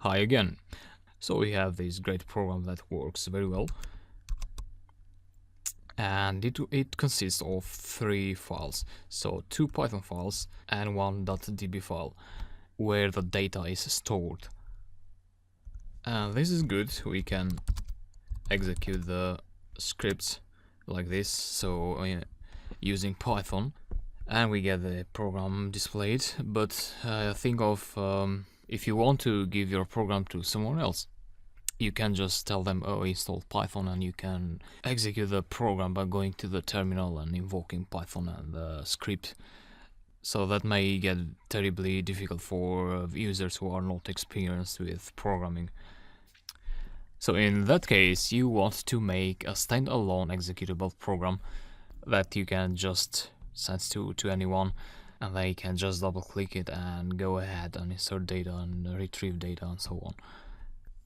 Hi again. So we have this great program that works very well, and it consists of 3 files, so 2 Python files and 1 .db file where the data is stored. And this is good. We can execute the scripts like this, so using Python, and we get the program displayed. But think of if you want to give your program to someone else, you can just tell them, oh, install Python, and you can execute the program by going to the terminal and invoking Python and the script. So that may get terribly difficult for users who are not experienced with programming. So in that case, you want to make a standalone executable program that you can just send to anyone, and they can just double click it and go ahead and insert data and retrieve data and so on.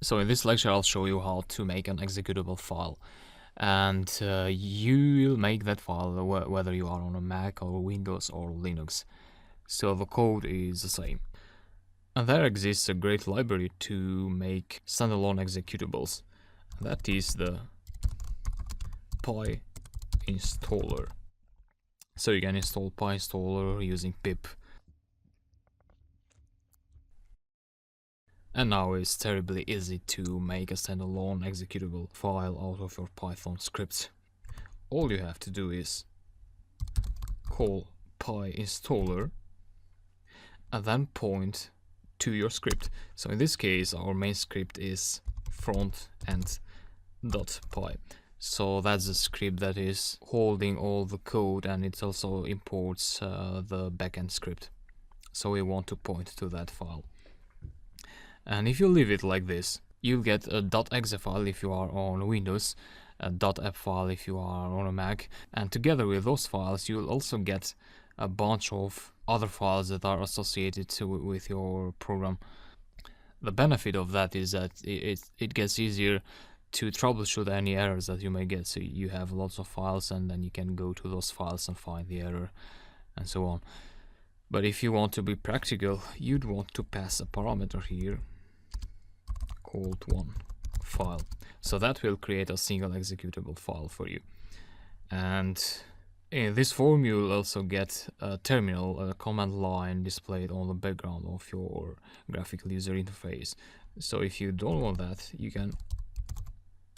So in this lecture, I'll show you how to make an executable file, and you will make that file whether you are on a Mac or Windows or Linux. So the code is the same. And there exists a great library to make standalone executables. That is the PyInstaller. So you can install PyInstaller using pip. And now it's terribly easy to make a standalone executable file out of your Python scripts. All you have to do is call PyInstaller and then point to your script. So in this case, our main script is frontend.py. So that's the script that is holding all the code, and it also imports the backend script. So we want to point to that file. And if you leave it like this, you'll get a .exe file if you are on Windows, a .app file if you are on a Mac, and together with those files you'll also get a bunch of other files that are associated with your program. The benefit of that is that it gets easier to troubleshoot any errors that you may get. So you have lots of files, and then you can go to those files and find the error and so on. But if you want to be practical, you'd want to pass a parameter here called one file. So that will create a single executable file for you. And in this form, you'll also get a terminal, a command line displayed on the background of your graphical user interface. So if you don't want that, you can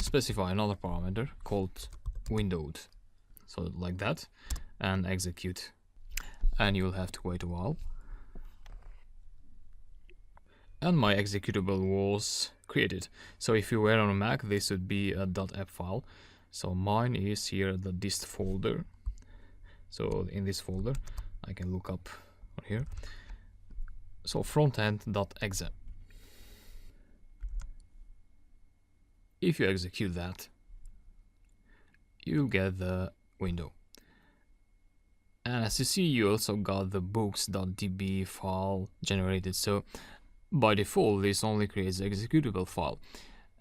specify another parameter called windowed. So like that, and execute. And you'll have to wait a while. And my executable was created. So if you were on a Mac, this would be a .app file. So mine is here, the dist folder. So in this folder, I can look up here. So frontend.exe. If you execute that, you'll get the window. And as you see, you also got the books.db file generated. So by default, this only creates the executable file.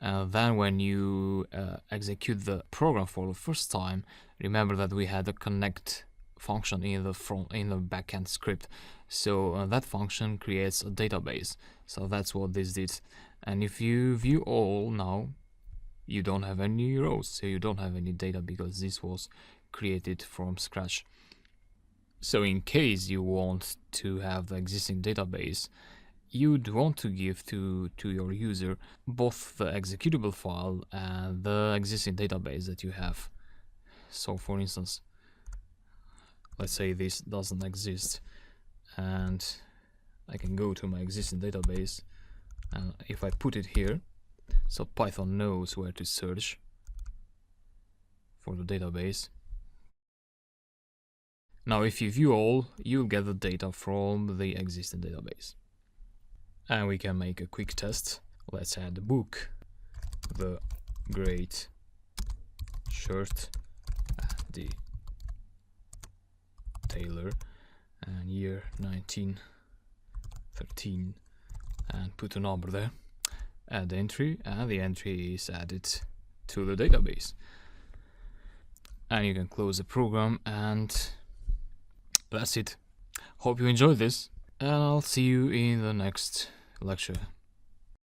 Then when you execute the program for the first time, remember that we had a connect function in the backend script. So that function creates a database. So that's what this did. And if you view all now, you don't have any rows, so you don't have any data because this was created from scratch. So in case you want to have the existing database, you'd want to give to your user both the executable file and the existing database that you have. So for instance, let's say this doesn't exist, and I can go to my existing database, and if I put it here, so Python knows where to search for the database. Now if you view all, you'll get the data from the existing database. And we can make a quick test. Let's add the book, the great shirt, the tailor, and year 1913, and put a number there. Add the entry, and the entry is added to the database. And you can close the program, and that's it. Hope you enjoyed this, and I'll see you in the next lecture.